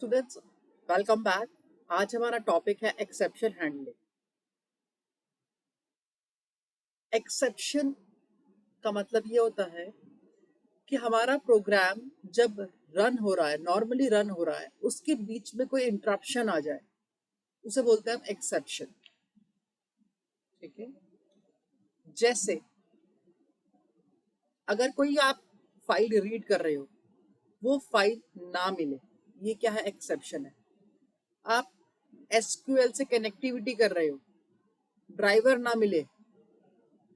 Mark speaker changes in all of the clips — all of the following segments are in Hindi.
Speaker 1: Students, welcome back. आज हमारा टॉपिक है एक्सेप्शन हैंडलिंग। एक्सेप्शन का मतलब ये होता है कि हमारा प्रोग्राम जब रन हो रहा है, नॉर्मली रन हो रहा है, उसके बीच में कोई इंटरप्शन आ जाए, उसे बोलते हैं हम एक्सेप्शन। ठीक है। जैसे अगर कोई आप फाइल रीड कर रहे हो, वो फाइल ना मिले, ये क्या है? एक्सेप्शन है। आप एसक्यूएल से कनेक्टिविटी कर रहे हो, ड्राइवर ना मिले,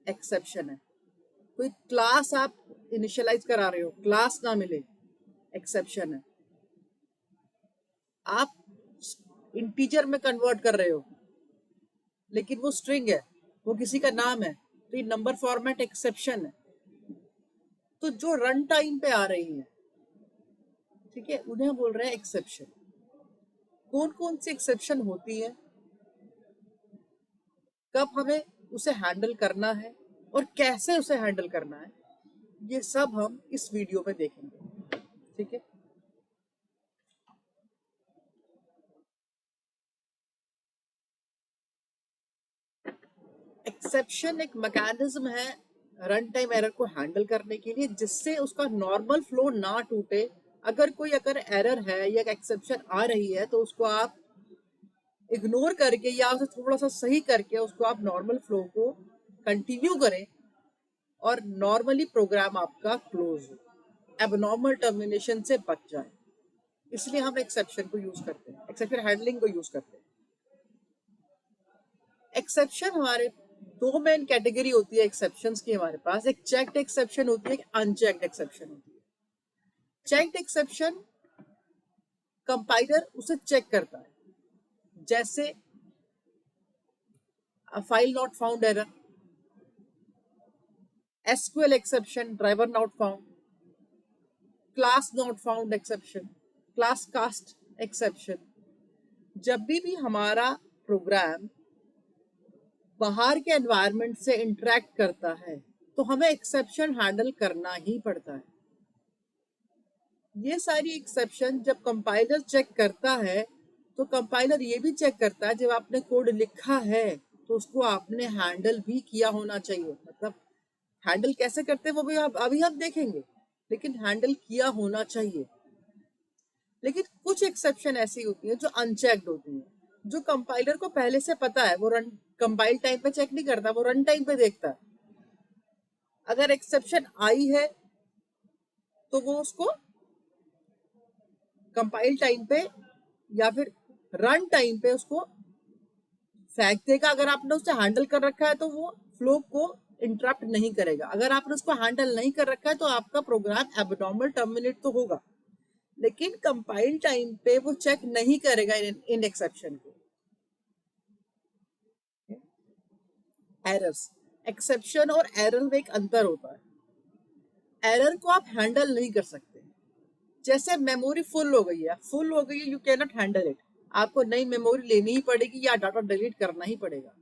Speaker 1: एक्सेप्शन है। कोई क्लास आप इनिशियलाइज करा रहे हो, क्लास ना मिले, एक्सेप्शन है। आप इंटीजर में कन्वर्ट कर रहे हो लेकिन वो स्ट्रिंग है, वो किसी का नाम है, तो ये नंबर फॉर्मेट एक्सेप्शन है। तो जो रन टाइम पे आ रही है, ठीक है, उन्हें बोल रहे हैं एक्सेप्शन। कौन कौन सी एक्सेप्शन होती है, कब हमें उसे हैंडल करना है और कैसे उसे हैंडल करना है, ये सब हम इस वीडियो में देखेंगे। ठीक है। एक्सेप्शन एक मैकेनिज्म है रन टाइम एरर को हैंडल करने के लिए, जिससे उसका नॉर्मल फ्लो ना टूटे। अगर एरर है या एक्सेप्शन आ रही है तो उसको आप इग्नोर करके या उसे थोड़ा सा सही करके उसको आप नॉर्मल फ्लो को कंटिन्यू करें और नॉर्मली प्रोग्राम आपका क्लोज हो, एबनॉर्मल टर्मिनेशन से बच जाए। इसलिए हम एक्सेप्शन को यूज करते हैं, एक्सेप्शन हैंडलिंग को यूज करते हैं। एक्सेप्शन हमारे दो मेन कैटेगरी होती है एक्सेप्शंस की हमारे पास। एक चेक्ड एक्सेप्शन होती है, एक अनचेक्ड एक्सेप्शन होती है। चेक्ड एक्सेप्शन कंपाइलर उसे चेक करता है, जैसे file not found error, SQL exception, driver not found, class not found exception, class cast exception. जब भी हमारा प्रोग्राम बाहर के एनवायरनमेंट से इंटरेक्ट करता है तो हमें एक्सेप्शन हैंडल करना ही पड़ता है। ये सारी एक्सेप्शन जब कंपाइलर चेक करता है तो कंपाइलर ये भी चेक करता है, जब आपने कोड लिखा है तो उसको आपने हैंडल भी किया होना चाहिए। मतलब हैंडल कैसे करते हैं वो भी अभी हम देखेंगे, लेकिन हैंडल किया होना चाहिए। लेकिन कुछ एक्सेप्शन ऐसी होती है जो अनचेक्ड होती है, जो कंपाइलर को पहले से पता है। वो रन कंपाइल टाइम पे चेक नहीं करता, वो रन टाइम पे देखता है। अगर एक्सेप्शन आई है तो वो उसको कंपाइल टाइम पे या फिर रन टाइम पे उसको फेंक देगा। अगर आपने उसे हैंडल कर रखा है तो वो फ्लो को इंटरप्ट नहीं करेगा। अगर आपने उसको हैंडल नहीं कर रखा है तो आपका प्रोग्राम एबनॉर्मल टर्मिनेट तो होगा, लेकिन कंपाइल टाइम पे वो चेक नहीं करेगा इन एक्सेप्शन को। एरर्स, एक्सेप्शन और एरर में एक अंतर होता है। एरर को आप हैंडल नहीं कर सकते। जैसे मेमोरी फुल हो गई है, you can not handle it. आपको नई मेमोरी लेनी ही पड़ेगी या डाटा डिलीट करना ही पड़ेगा।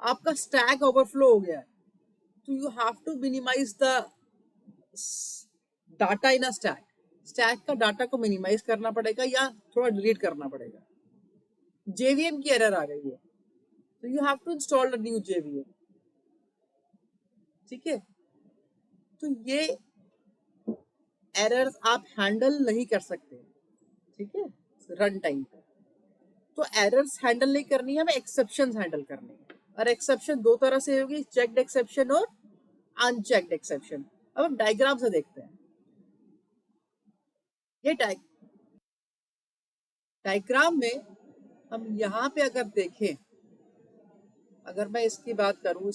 Speaker 1: आपका स्टैक ओवरफ्लो हो गया है, तो you have to minimize the data in a stack. Stack का डाटा को मिनिमाइज करना पड़ेगा या थोड़ा डिलीट करना पड़ेगा। जेवीएम की एरर आ गई है तो you have to install a new JVM. ठीक है। तो ये एरर्स आप हैंडल नहीं कर सकते। ठीक है, रन टाइम पे। तो एरर्स हैंडल नहीं करनी है, हमें एक्सेप्शंस हैंडल करनी है। और एक्सेप्शन दो तरह से होगी, चेक्ड एक्सेप्शन और अनचेक्ड एक्सेप्शन। अब हम डायग्राम से देखते हैं। ये डायग्राम में हम यहाँ पे अगर देखें, अगर मैं इसकी बात करूं,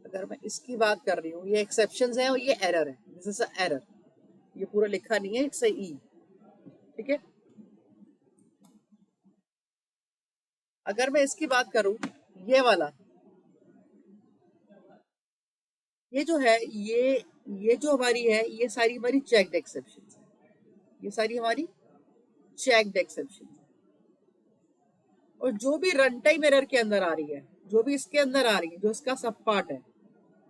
Speaker 1: अगर मैं इसकी बात कर रही हूँ, ये एक्सेप्शंस है और ये एरर है। दिस इज अ एरर, ये पूरा लिखा नहीं है, इट्स अ ई। ठीक है। अगर मैं इसकी बात करूं, ये वाला, ये जो है, ये जो हमारी है, ये सारी हमारी चेक्ड एक्सेप्शंस है। ये सारी हमारी चेक्ड एक्सेप्शन। और जो भी रन टाइम एरर के अंदर आ रही है, जो भी इसके अंदर आ रही है, जो इसका सब पार्ट है,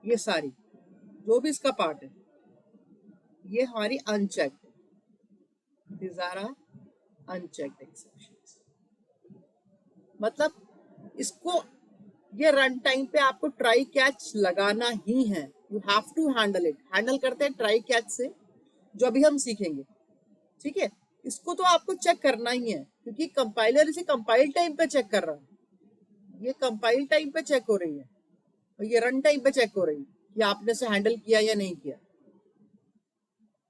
Speaker 1: ये सारी जो भी इसका पार्ट है, ये हमारी unchecked. These are unchecked exceptions. मतलब इसको ये रन टाइम पे आपको ट्राई कैच लगाना ही है, you have to handle it. Handle करते हैं ट्राई कैच से, जो अभी हम सीखेंगे, ठीक है। इसको तो आपको चेक करना ही है, क्योंकि कंपाइलर इसे कंपाइल टाइम पे चेक कर रहा है, ये कंपाइल टाइम पे चेक हो रही है और ये रन टाइम पे चेक हो रही है कि आपने इसे हैंडल किया या नहीं किया।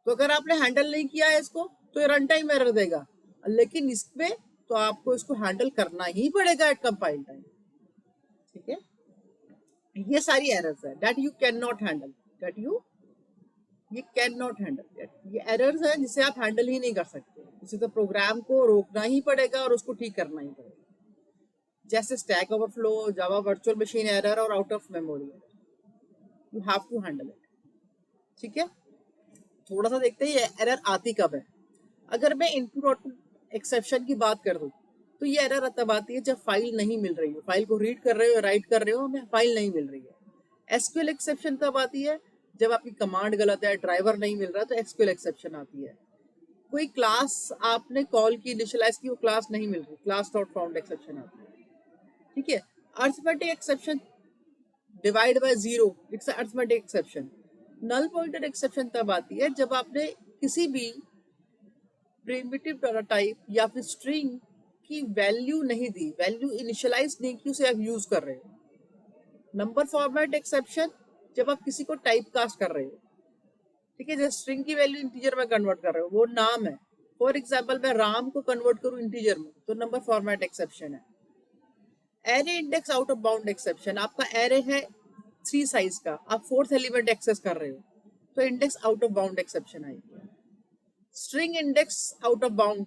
Speaker 1: तो अगर आपने हैंडल नहीं किया है इसको तो ये रन टाइम एरर देगा, लेकिन इसमें तो आपको इसको हैंडल करना ही पड़ेगा एट कंपाइल टाइम, ठीक है। ये सारी एरर्स है that you can not handle, that ये कैन नॉट हैंडल, ये एरर्स है जिसे आप हैंडल ही नहीं कर सकते। इसे तो प्रोग्राम को रोकना ही पड़ेगा और उसको ठीक करना ही पड़ेगा, जैसे stack overflow, Java virtual machine error और out of memory error, you have to handle it, ठीक है। थोड़ा सा देखते हैं ये एरर आती कब है। अगर मैं इनपुट आउटपुट एक्सेप्शन की बात कर दूं तो ये एरर तब आती है जब फाइल नहीं मिल रही हो, फाइल को रीड कर रहे हो, राइट कर रहे हो, हमें फाइल नहीं मिल रही है। एसक्यूएल एक्सेप्शन तब आती है जब आपकी कमांड गलत है, ड्राइवर नहीं मिल रहा, तो एसक्यूएल एक्सेप्शन आती है। कोई क्लास आपने कॉल की, इनिशियलाइज की, वो क्लास नहीं मिल रही, क्लास नॉट फाउंड एक्सेप्शन आती है, ठीक है। Arithmetic exception, divide by zero, it's arithmetic exception. Null pointed exception तब आती है जब आपने किसी भी प्रिमिटिव डाटा टाइप या फिर स्ट्रिंग की वैल्यू नहीं दी, वैल्यू इनिशियलाइज नहीं की, उसे आप यूज कर रहे हो। नंबर फॉर्मेट एक्सेप्शन जब आप किसी को टाइप कास्ट कर रहे हो, ठीक है, जैसे स्ट्रिंग की वैल्यू इंटीजर में कन्वर्ट कर रहे हो, वो नाम है, फॉर एग्जाम्पल मैं राम को कन्वर्ट करूं इंटीजर में, तो नंबर फॉर्मेट एक्सेप्शन है। Array index out of bound exception, आपका एरे है 3 साइज का, आप 4th एलिमेंट एक्सेस कर रहे हो, तो index out of bound exception आएगी। String index out of bound,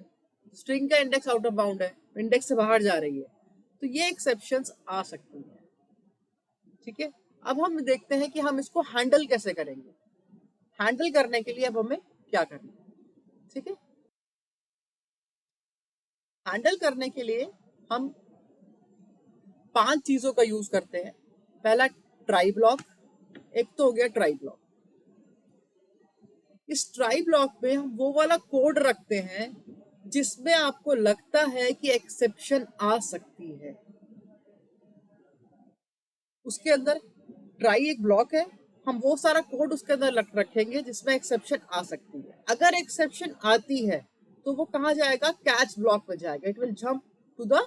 Speaker 1: string का इंडेक्स आउट ऑफ बाउंड है, इंडेक्स से बाहर जा रही है, तो ये एक्सेप्शंस आ सकती हैं, ठीक है। अब हम देखते हैं कि हम इसको हैंडल कैसे करेंगे। हैंडल करने के लिए अब हमें क्या करना है, ठीक है। हैंडल करने के लिए हम 5 चीजों का यूज करते हैं। पहला ट्राई ब्लॉक, एक तो हो गया ट्राई ब्लॉक। इस ट्राई ब्लॉक में हम वो वाला कोड रखते हैं जिसमें आपको लगता है कि एक्सेप्शन आ सकती है। उसके अंदर ट्राई एक ब्लॉक है, हम वो सारा कोड उसके अंदर रखेंगे जिसमें एक्सेप्शन आ सकती है। अगर एक्सेप्शन आती है तो वो कहाँ जाएगा, कैच ब्लॉक में जाएगा, it will jump to the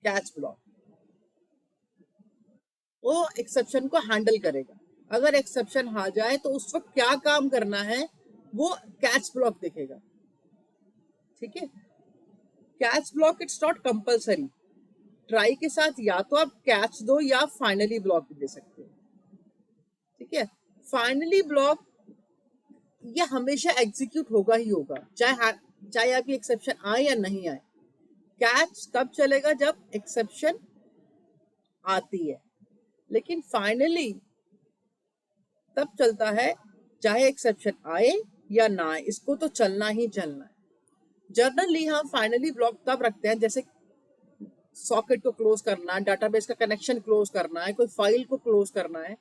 Speaker 1: catch block, वो एक्सेप्शन को हैंडल करेगा। अगर एक्सेप्शन आ जाए तो उस वक्त क्या काम करना है, वो कैच ब्लॉक देखेगा, ठीक है। Catch block it's not compulsory, try के साथ या तो आप कैच दो या फाइनली ब्लॉक भी दे सकते हो, ठीक है। फाइनली ब्लॉक ये हमेशा एग्जीक्यूट होगा ही होगा, चाहे आपकी एक्सेप्शन आए या नहीं आए। कैच तब चलेगा जब एक्सेप्शन आती है, लेकिन फाइनली तब चलता है चाहे एक्सेप्शन आए या ना आए, इसको तो चलना ही चलना है। जनरली हम फाइनली ब्लॉक तब रखते हैं जैसे सॉकेट को क्लोज करना है, डाटाबेस का कनेक्शन क्लोज करना है, कोई फाइल को क्लोज करना है,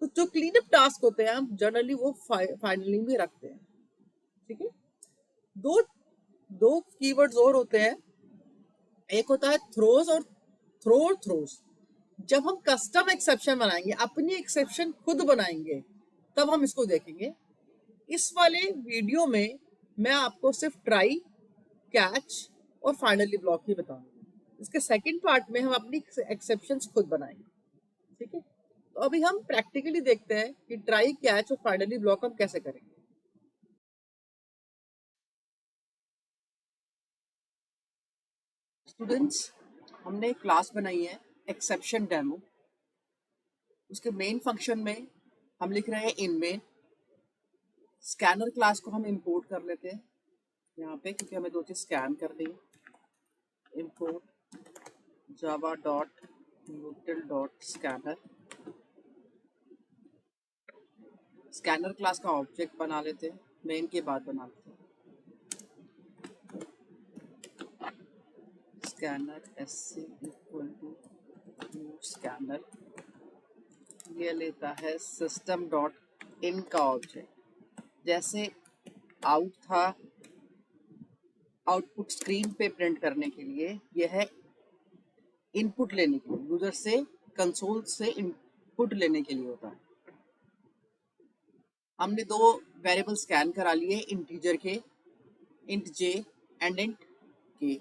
Speaker 1: तो जो क्लीन अप टास्क होते हैं हम जनरली वो फाइनली भी रखते हैं, ठीक है। दो दो कीवर्ड्स और होते हैं, एक होता है थ्रोज और थ्रोज। जब हम कस्टम एक्सेप्शन बनाएंगे, अपनी एक्सेप्शन खुद बनाएंगे, तब हम इसको देखेंगे। इस वाले वीडियो में मैं आपको सिर्फ ट्राई, कैच और फाइनली ब्लॉक ही बताऊंगा। इसके सेकंड पार्ट में हम अपनी एक्सेप्शंस खुद बनाएंगे, ठीक है। तो अभी हम प्रैक्टिकली देखते हैं कि ट्राई, कैच और फाइनली ब्लॉक हम कैसे करेंगे। स्टूडेंट्स, हमने एक क्लास बनाई है एक्सेप्शन डेमो। उसके मेन फंक्शन में हम लिख रहे हैं इनमें स्कैनर क्लास को हम इंपोर्ट कर लेते हैं यहाँ पे, क्योंकि हमें 2 चीज स्कैन करनी है। Import Java dot util dot scanner, scanner class का ऑब्जेक्ट बना लेते हैं, मेन के बाद बना लेते हैं scanner sc equal to scanner, ये लेता है सिस्टम डॉट इन का ऑब्जेक्ट। जैसे आउट था आउटपुट स्क्रीन पे प्रिंट करने के लिए, यह है इनपुट लेने के लिए, यूजर से कंसोल से इनपुट लेने के लिए होता है। हमने दो वेरिएबल स्कैन करा लिए इंटीजर के, इंट जे एंड इंट के।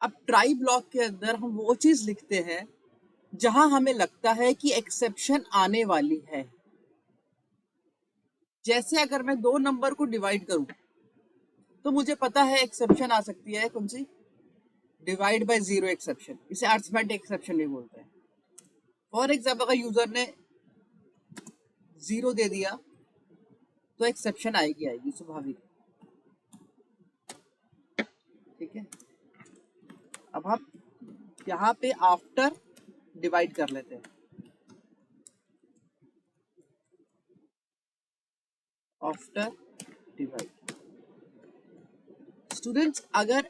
Speaker 1: अब ट्राई ब्लॉक के अंदर हम वो चीज लिखते हैं जहां हमें लगता है कि एक्सेप्शन आने वाली है। जैसे अगर मैं दो नंबर को डिवाइड करूं तो मुझे पता है एक्सेप्शन आ सकती है, कौन सी? Divide by zero exception. इसे अर्थमेटिक एक्सेप्शन भी बोलते हैं। फॉर एग्जाम्पल अगर यूजर ने जीरो दे दिया तो एक्सेप्शन आएगी स्वाभाविक। ठीक है, अब हम यहाँ पे आफ्टर डिवाइड कर लेते हैं। आफ्टर डिवाइड स्टूडेंट्स, अगर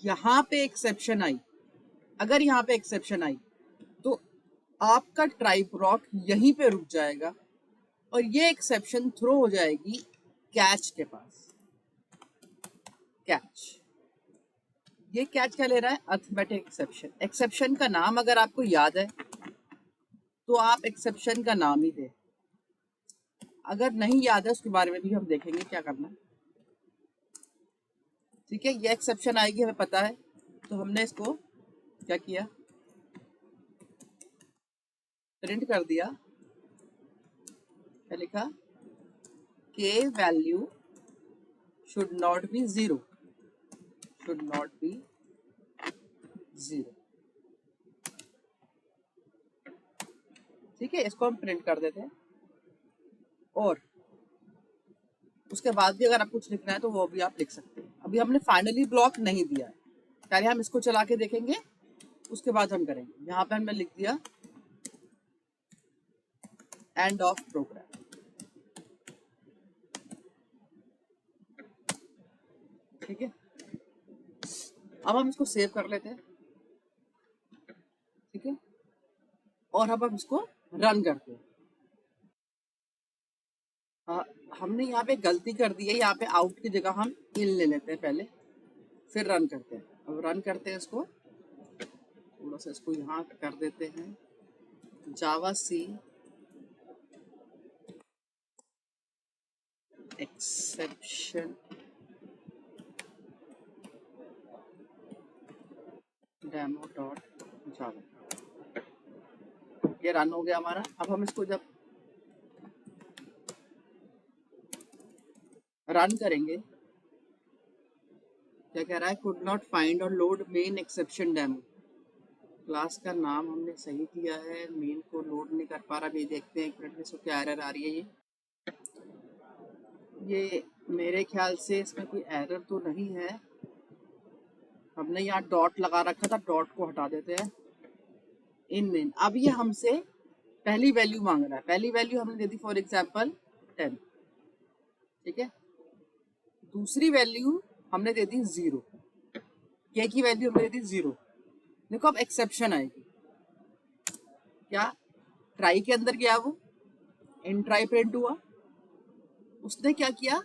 Speaker 1: यहाँ पे एक्सेप्शन आई, तो आपका ट्राई ब्लॉक यहीं पे रुक जाएगा और ये एक्सेप्शन थ्रो हो जाएगी कैच के पास। कैच, ये कैच क्या ले रहा है? Arithmetic exception. एक्सेप्शन का नाम अगर आपको याद है तो आप एक्सेप्शन का नाम ही दे, अगर नहीं याद है उसके बारे में भी हम देखेंगे क्या करना है। ठीक है, ये एक्सेप्शन आएगी हमें पता है, तो हमने इसको क्या किया? प्रिंट कर दिया। क्या लिखा? के value should not be zero, should not be zero. ठीक है, इसको हम प्रिंट कर देते हैं। और उसके बाद भी अगर आप कुछ लिखना है तो वो भी आप लिख सकते हैं। अभी हमने फाइनली ब्लॉक नहीं दिया है, पहले हम इसको चला के देखेंगे, उसके बाद हम करेंगे। यहाँ पे हमने लिख दिया एंड ऑफ प्रोग्राम। ठीक है, अब हम इसको सेव कर लेते हैं। ठीक है, और अब हम इसको रन करते हैं। हमने यहाँ पे गलती कर दी है, यहाँ पे आउट की जगह हम इन ले लेते हैं पहले, फिर रन करते हैं। अब रन करते हैं इसको, थोड़ा सा इसको यहाँ कर देते हैं, जावा सी एक्सेप्शन डेमो डॉट जावा। ये रन हो गया हमारा। अब हम इसको जब रन करेंगे, क्या कह रहा है? कुड नॉट फाइंड और load main exception demo. Class का नाम हमने सही दिया है, मेन को लोड नहीं कर पा रहा। अभी देखते हैं एक मिनट में इसको क्या एरर आ रही है। ये मेरे ख्याल से इसमें कोई एरर तो नहीं है। हमने यहाँ डॉट लगा रखा था, डॉट को हटा देते हैं। इन मेन, अब ये हमसे पहली वैल्यू मांग रहा है। पहली वैल्यू हमने दे दी फॉर एग्जाम्पल 10। ठीक है, दूसरी वैल्यू हमने दे दी 0, के की वैल्यू हमने दे दी 0। देखो अब एक्सेप्शन आएगी। क्या ट्राई के अंदर गया वो, इन ट्राई प्रिंट हुआ, उसने क्या किया?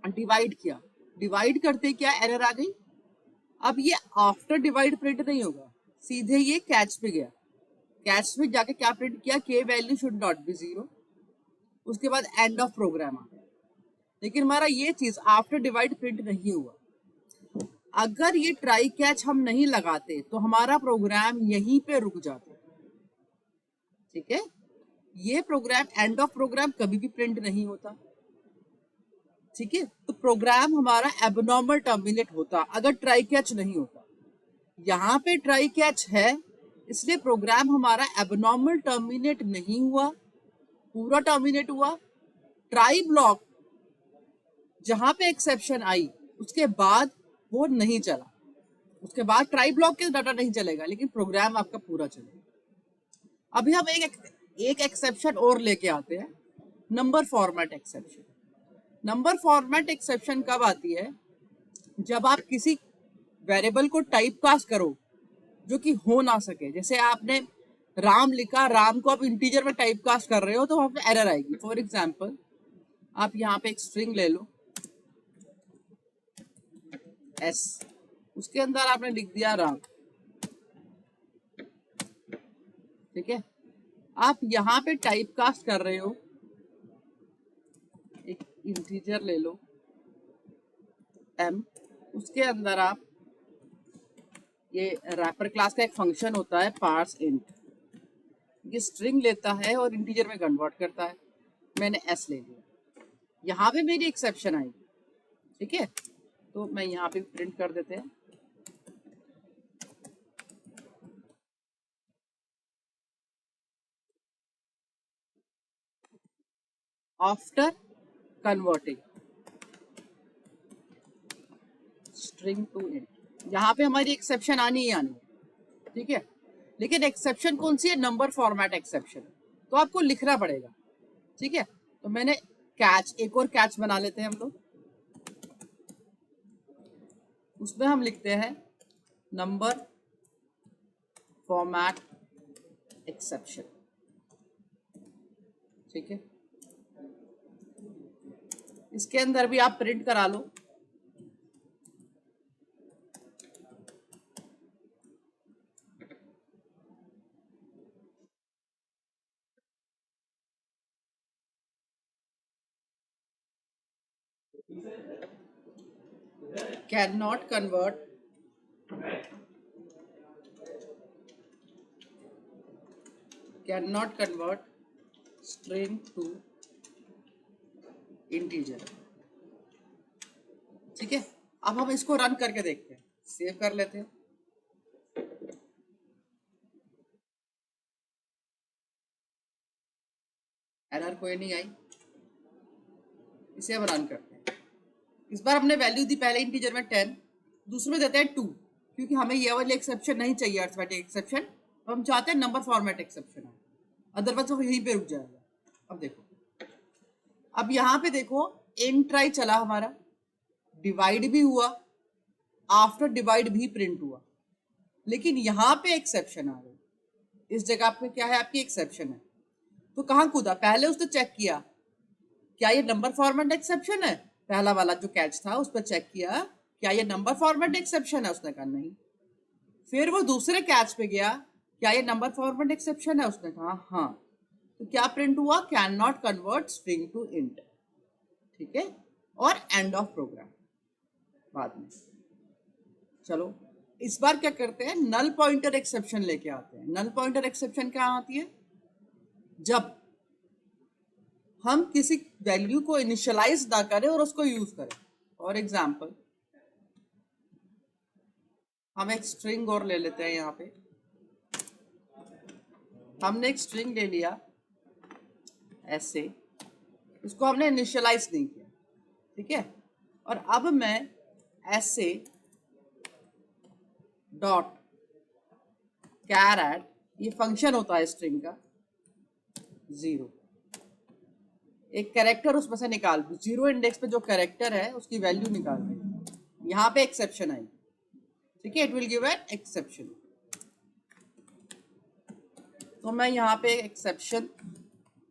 Speaker 1: डिवाइड किया। डिवाइड करते क्या एरर आ गई? अब ये आफ्टर डिवाइड प्रिंट नहीं होगा, सीधे ये कैच पे गया। कैच में जाके क्या प्रिंट किया? के value should not be zero. उसके बाद एंड ऑफ प्रोग्राम आ गया। लेकिन हमारा ये चीज आफ्टर डिवाइड प्रिंट नहीं हुआ। अगर ये ट्राई कैच हम नहीं लगाते तो हमारा प्रोग्राम यहीं पे रुक जाता। ठीक है, ये प्रोग्राम एंड ऑफ प्रोग्राम कभी भी प्रिंट नहीं होता। ठीक है, तो प्रोग्राम हमारा एबनॉर्मल टर्मिनेट होता अगर ट्राई कैच नहीं होता। यहाँ पे ट्राई कैच है, इसलिए प्रोग्राम हमारा एबनॉर्मल टर्मिनेट नहीं हुआ, पूरा टर्मिनेट हुआ। ट्राई ब्लॉक जहां पे एक्सेप्शन आई उसके बाद वो नहीं चला, उसके बाद ट्राई ब्लॉक के डाटा नहीं चलेगा, लेकिन प्रोग्राम आपका पूरा चलेगा। अभी हम एक एक्सेप्शन और लेके आते हैं, number format exception. Number format exception कब आती है? जब आप किसी वेरिएबल को टाइप कास्ट करो जो कि हो ना सके। जैसे आपने राम लिखा, राम को आप इंटीजर में टाइप कास्ट कर रहे हो तो वहां पे एरर आएगी। फॉर एग्जाम्पल आप यहाँ पे एक स्ट्रिंग ले लो, एस, उसके अंदर आपने लिख दिया राम। ठीक है, आप यहाँ पे टाइप कास्ट कर रहे हो, एक इंटीजर ले लो m, उसके अंदर आप ये रैपर क्लास का एक फंक्शन होता है पार्स इंट, ये स्ट्रिंग लेता है और इंटीजर में कन्वर्ट करता है। मैंने s ले लिया, यहाँ पे मेरी एक्सेप्शन आएगी। ठीक है, तो मैं यहाँ पे प्रिंट कर देते हैं after converting string to int. यहाँ पे हमारी एक्सेप्शन आनी ही आनी है। ठीक है, लेकिन एक्सेप्शन कौन सी है? नंबर फॉर्मेट एक्सेप्शन, तो आपको लिखना पड़ेगा। ठीक है, तो मैंने कैच, एक और कैच बना लेते हैं हम लोग, उसमें हम लिखते हैं नंबर फॉर्मेट एक्सेप्शन। ठीक है, इसके अंदर भी आप प्रिंट करा लो। Can not convert string to integer. ठीक है, अब हम इसको रन करके देखते हैं, सेव कर लेते हैं। एरर कोई नहीं आई, इसे हम रन करते हैं। इस बार हमने वैल्यू दी पहले इंटीजर में 10, दूसरे में देते हैं 2, क्योंकि हमें ये वाली एक्सेप्शन नहीं चाहिए, अर्थमेटिक एक्सेप्शन, तो हम चाहते हैं नंबर फॉर्मेट एक्सेप्शन, अदरवाइज वो यहीं पे रुक जाएगा। अब देखो, अब यहाँ पे देखो एंड ट्राई चला हमारा, डिवाइड भी हुआ, आफ्टर डिवाइड भी प्रिंट हुआ, लेकिन यहाँ पे एक्सेप्शन आ गई। इस जगह पे क्या है? आपकी एक्सेप्शन है। तो कहाँ कूदा? पहले उसने चेक किया क्या ये नंबर फॉर्मेट एक्सेप्शन है, पहला वाला जो कैच था उस पर चेक किया क्या ये नंबर फॉर्मेट एक्सेप्शन है, उसने कहा नहीं। फिर वो दूसरे कैच पे गया, क्या ये नंबर फॉर्मेट एक्सेप्शन है, उसने कहा हाँ। तो क्या प्रिंट हुआ? Can not convert string to int. ठीक है, और एंड ऑफ प्रोग्राम बाद में। चलो इस बार क्या करते हैं, नल पॉइंटर एक्सेप्शन लेके आते हैं। नल पॉइंटर एक्सेप्शन क्या आती है? जब हम किसी वैल्यू को इनिशियलाइज ना करें और उसको यूज करें। फॉर एग्जाम्पल हम एक स्ट्रिंग और ले लेते हैं, यहाँ पे हमने एक स्ट्रिंग ले लिया ऐसे, इसको हमने इनिशियलाइज नहीं किया। ठीक है, और अब मैं ऐसे डॉट कैरेट, ये फंक्शन होता है स्ट्रिंग का, 0, एक कैरेक्टर उसमें से निकाल दू, 0 इंडेक्स पे जो कैरेक्टर है उसकी वैल्यू निकाल दे, यहाँ पे एक्सेप्शन आई। ठीक है, it will give an exception. तो मैं यहाँ पे एक्सेप्शन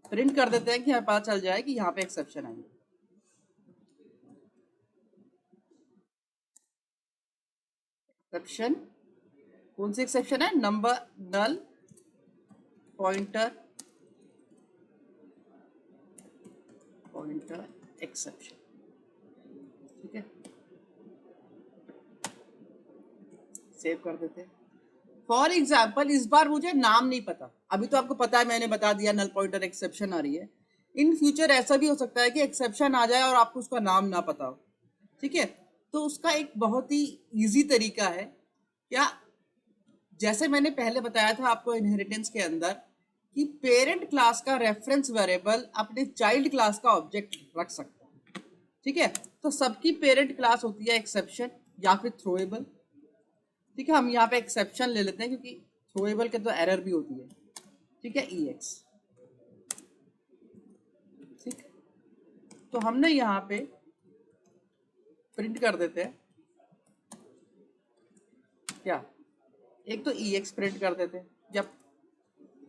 Speaker 1: प्रिंट कर देते हैं कि हमें पता चल जाए कि यहाँ पे एक्सेप्शन आई। एक्सेप्शन कौन सी एक्सेप्शन है? Number null pointer exception. ठीक है, सेव कर देते हैं। फॉर एग्जाम्पल इस बार मुझे नाम नहीं पता, अभी तो आपको पता है, मैंने बता दिया नल पॉइंटर एक्सेप्शन आ रही है। इन फ्यूचर ऐसा भी हो सकता है कि एक्सेप्शन आ जाए और आपको उसका नाम ना पता हो। ठीक है, तो उसका एक बहुत ही इजी तरीका है, क्या, जैसे मैंने पहले बताया था आपको इनहेरिटेंस के अंदर, कि पेरेंट क्लास का रेफरेंस वेरिएबल अपने चाइल्ड क्लास का ऑब्जेक्ट रख सकता है। ठीक है, तो सबकी पेरेंट क्लास होती है एक्सेप्शन या फिर थ्रोएबल। ठीक है, हम यहाँ पे एक्सेप्शन ले लेते हैं क्योंकि थ्रोएबल के तो एरर भी होती है। ठीक है, EX। ठीक, तो हमने यहाँ पे प्रिंट कर देते हैं क्या, एक तो EX प्रिंट कर देते हैं, जब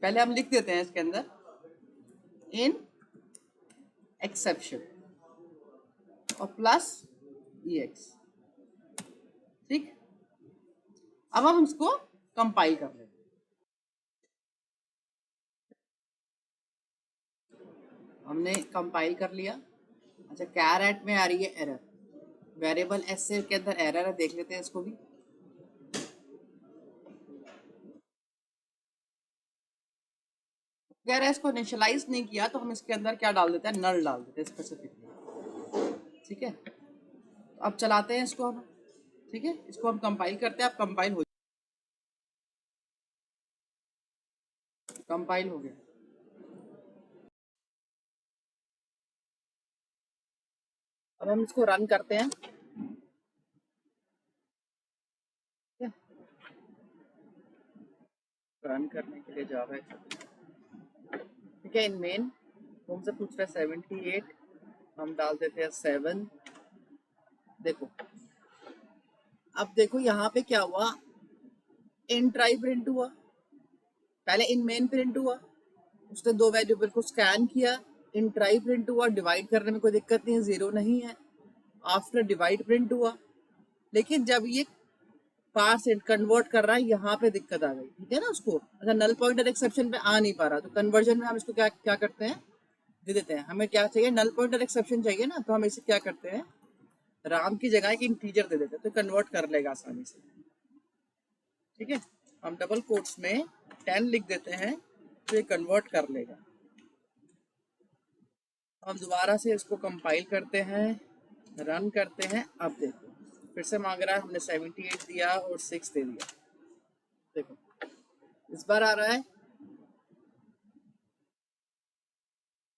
Speaker 1: पहले हम लिख देते हैं इसके अंदर इन एक्सेप्शन और प्लस EX। अब हम इसको कंपाइल कर लेंगे। हमने कंपाइल कर लिया। अच्छा, कैरेट में आ रही है एरर, वेरिएबल एस के अंदर एरर है, देख लेते हैं इसको भी। अगर इसको इनिशियलाइज नहीं किया तो हम इसके अंदर क्या डाल देते हैं, नल डाल देते हैं स्पेसिफिकली। ठीक है, तो अब चलाते हैं इसको हम। ठीक है, इसको हम कंपाइल करते हैं। अब कंपाइल हो गया। अब हम इसको रन करते हैं। रन करने के लिए जावा, ठीक है, इन मेन हमसे पूछ रहा है 78, हम डाल देते हैं 7। देखो, अब देखो यहाँ पे क्या हुआ, इन ट्राई प्रिंट हुआ, पहले इन मेन प्रिंट हुआ, उसने दो वेरिएबल को स्कैन किया, इन ट्राई प्रिंट हुआ, डिवाइड करने में कोई दिक्कत नहीं है, जीरो नहीं है। आफ्टर डिवाइड प्रिंट हुआ, लेकिन जब ये पास एंड कन्वर्ट कर रहा है, यहाँ पे दिक्कत आ गई। ठीक है ना, उसको अच्छा नल पॉइंटर एक्सेप्शन पे आ नहीं पा रहा, तो कन्वर्जन में हम इसको क्या क्या करते हैं, दे देते हैं। हमें क्या चाहिए, नल पॉइंटर एक्सेप्शन चाहिए ना, तो हम इसे क्या करते हैं, राम की जगह एक इंटीजर दे देते हैं, तो कन्वर्ट कर लेगा आसानी से। ठीक है, हम डबल कोट्स में 10 लिख देते हैं, तो ये कन्वर्ट कर लेगा। हम दोबारा से इसको कंपाइल करते हैं, रन करते हैं। अब देखो फिर से मांग रहा है, हमने 78 दिया और 6 दे दिया। देखो इस बार आ रहा है,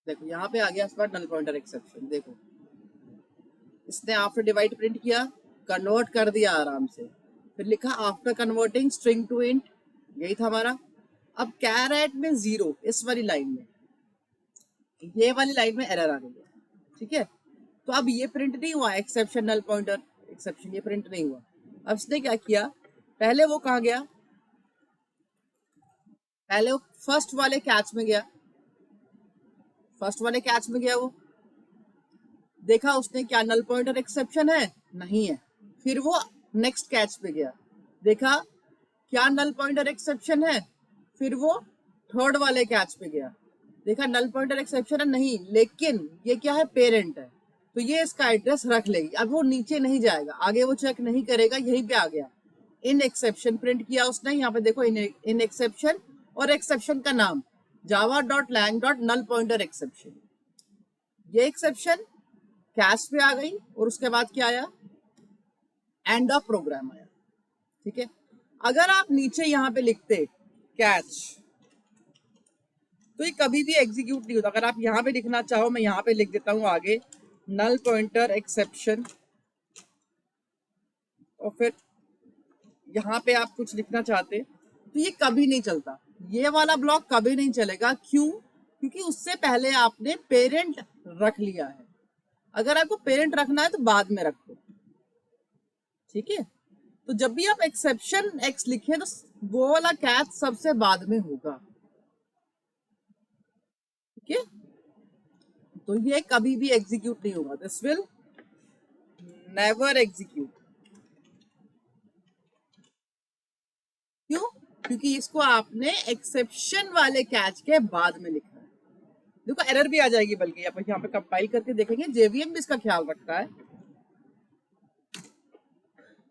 Speaker 1: देखो यहाँ पे आ गया इस बार नल पॉइंटर एक्सेप्शन। देखो इसने आफ्टर डिवाइड प्रिंट किया, कन्वर्ट कर दिया आराम से, फिर लिखा after converting string to int, यही था हमारा। अब कैरेट में 0, इस वाली लाइन में, ये वाली लाइन में एरर आ गई है। ठीक है, तो अब ये प्रिंट नहीं हुआ, एक्सेप्शन नल पॉइंटर एक्सेप्शन, ये प्रिंट नहीं हुआ। अब इसने क्या किया, पहले वो कहाँ गया, पहले वो फर्स्ट वाले कैच में गया, फर्स्ट वाले कैच में गया, वो देखा उसने क्या नल पॉइंटर एक्सेप्शन है, नहीं है। फिर वो नेक्स्ट कैच पे गया, देखा क्या नल पॉइंटर एक्सेप्शन है, फिर वो थर्ड वाले कैच पे गया, देखा नल पॉइंटर एक्सेप्शन है नहीं, लेकिन ये क्या है, पेरेंट है, तो ये इसका एड्रेस रख लेगी। अब वो नीचे नहीं जाएगा, आगे वो चेक नहीं करेगा, यहीं पे आ गया, इन एक्सेप्शन प्रिंट किया उसने। यहाँ पे देखो इन एक्सेप्शन, और एक्सेप्शन का नाम java.lang.null pointer exception। ये एक्सेप्शन कैश पे आ गई, और उसके बाद क्या आया, एंड ऑफ प्रोग्राम आया। ठीक है, अगर आप नीचे यहाँ पे लिखते कैच, तो ये कभी भी एग्जीक्यूट नहीं होता। अगर आप यहाँ पे लिखना चाहो, मैं यहाँ पे लिख देता हूँ आगे नल पॉइंटर एक्सेप्शन, और फिर यहाँ पे आप कुछ लिखना चाहते, तो ये कभी नहीं चलता, ये वाला ब्लॉक कभी नहीं चलेगा। क्यों, क्योंकि उससे पहले आपने पेरेंट रख लिया है। अगर आपको पेरेंट रखना है तो बाद में रखो। ठीक है, तो जब भी आप एक्सेप्शन एक्स लिखें, तो वो वाला कैच सबसे बाद में होगा। ठीक है, तो ये कभी भी एग्जीक्यूट नहीं होगा, दिस विल नेवर एग्जीक्यूट। क्यों, क्योंकि इसको आपने एक्सेप्शन वाले कैच के बाद में लिखा है। देखो एरर भी आ जाएगी, बल्कि यहाँ पे कंपाइल करके देखेंगे, जेवीएम भी इसका ख्याल रखता है।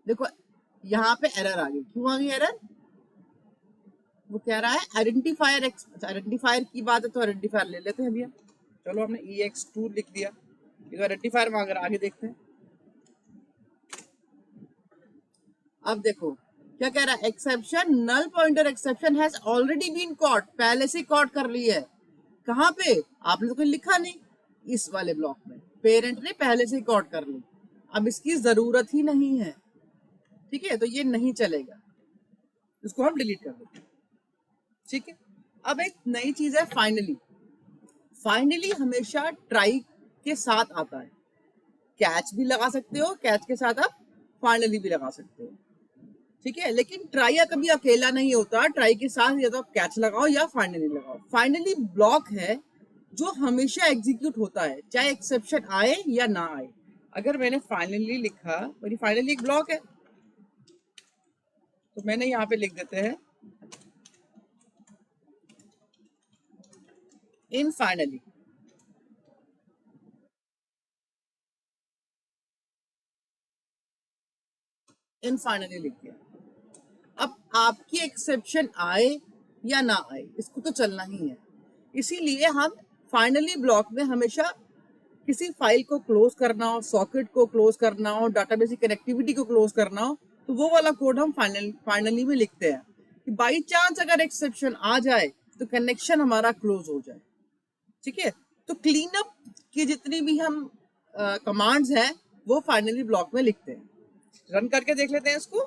Speaker 1: देखो यहाँ पे एरर आ गई, क्यों आ गई एरर, वो कह रहा है आइडेंटिफायर आइडेंटिफायर की बात है, तो आइडेंटिफायर ले लेते हैं भैया। चलो हमने ex2 लिख दिया, आइडेंटिफायर मांग रहा, आगे देखते हैं। अब देखो क्या कह रहा है, exception null pointer exception has already been caught, पहले से कॉट कर ली है। कहाँ पे, आपने तो कोई लिखा नहीं, इस वाले ब्लॉक में पेरेंट ने पहले से कॉट कर ली, अब इसकी जरूरत ही नहीं है। ठीक है, तो ये नहीं चलेगा, इसको हम डिलीट कर देते हैं। ठीक है, अब एक नई चीज है फाइनली। फाइनली हमेशा ट्राई के साथ आता है, कैच भी लगा सकते हो, कैच के साथ आप फाइनली भी लगा सकते हो। ठीक है, लेकिन ट्राई कभी अकेला नहीं होता, ट्राई के साथ या तो आप कैच लगाओ या फाइनली लगाओ। फाइनली ब्लॉक है जो हमेशा एग्जीक्यूट होता है, चाहे एक्सेप्शन आए या ना आए। अगर मैंने फाइनली लिखा, मेरी फाइनली एक ब्लॉक है, तो मैंने यहाँ पे लिख देते हैं इन फाइनली। इन फाइनली लिख दिया। अब आपकी एक्सेप्शन आए या ना आए, इसको तो चलना ही है। इसीलिए हम फाइनली ब्लॉक में हमेशा किसी फाइल को क्लोज करना हो, सॉकेट को क्लोज करना हो, डाटाबेस की कनेक्टिविटी को क्लोज करना हो, तो वो वाला कोड हम फाइनली में लिखते हैं कि बाई चांस अगर एक्सेप्शन आ जाए तो कनेक्शन हमारा क्लोज हो जाए। ठीक है, तो क्लीन अप की जितनी भी हम कमांड्स हैं वो फाइनली ब्लॉक में लिखते हैं। रन करके देख लेते हैं इसको।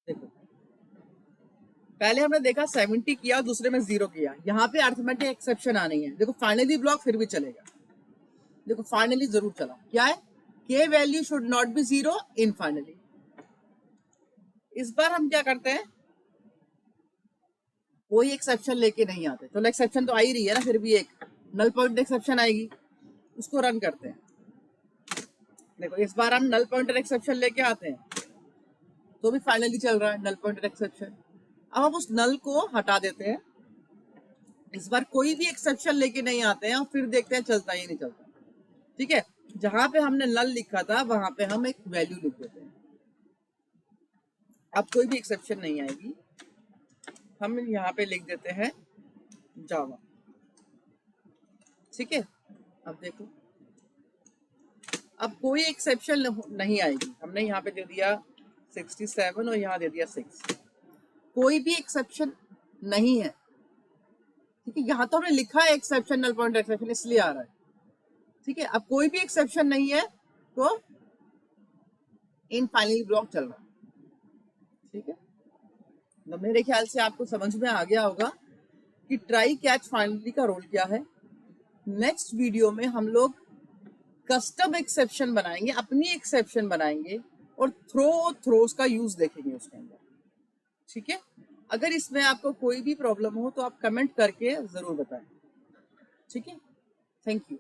Speaker 1: देखो, पहले हमने देखा 70 किया, दूसरे में 0 किया, यहाँ पे अरिथमेटिक एक्सेप्शन आनी है। देखो फाइनली ब्लॉक फिर भी चलेगा। देखो फाइनली जरूर चला, क्या है, के value should not be 0 in finally. इस बार हम क्या करते हैं, कोई एक्सेप्शन लेके नहीं आते। चलो एक्सेप्शन तो आ ही रही है ना, फिर भी एक नल पॉइंट एक्सेप्शन आएगी, उसको रन करते हैं। देखो इस बार हम नल पॉइंटर एक्सेप्शन लेके आते हैं, तो भी फाइनली चल रहा है नल पॉइंटर एक्सेप्शन। अब हम उस नल को हटा देते हैं। इस बार कोई भी एक्सेप्शन लेके नहीं आते हैं और फिर देखते हैं चलता ही नहीं चलता। ठीक है, जहां पे हमने नल लिखा था वहां पे हम एक वैल्यू लिख देते हैं। अब कोई भी एक्सेप्शन नहीं आएगी, हम यहाँ पे लिख देते हैं जावा। ठीक है, अब देखो अब कोई एक्सेप्शन नहीं आएगी। हमने यहाँ पे दे दिया 67 और यहाँ दे दिया 6, कोई भी एक्सेप्शन नहीं है। ठीक है, यहाँ तो हमने लिखा है एक्सेप्शन, नल पॉइंट एक्सेप्शन, इसलिए आ रहा है। ठीक है, अब कोई भी एक्सेप्शन नहीं है तो इन फाइनली ब्लॉक चल रहा है। ठीक है, तो मेरे ख्याल से आपको समझ में आ गया होगा कि ट्राई कैच फाइनली का रोल क्या है। नेक्स्ट वीडियो में हम लोग कस्टम एक्सेप्शन बनाएंगे, अपनी एक्सेप्शन बनाएंगे और थ्रोस का यूज देखेंगे उसके अंदर। ठीक है, अगर इसमें आपको कोई भी प्रॉब्लम हो तो आप कमेंट करके जरूर बताएं। ठीक है, थैंक यू।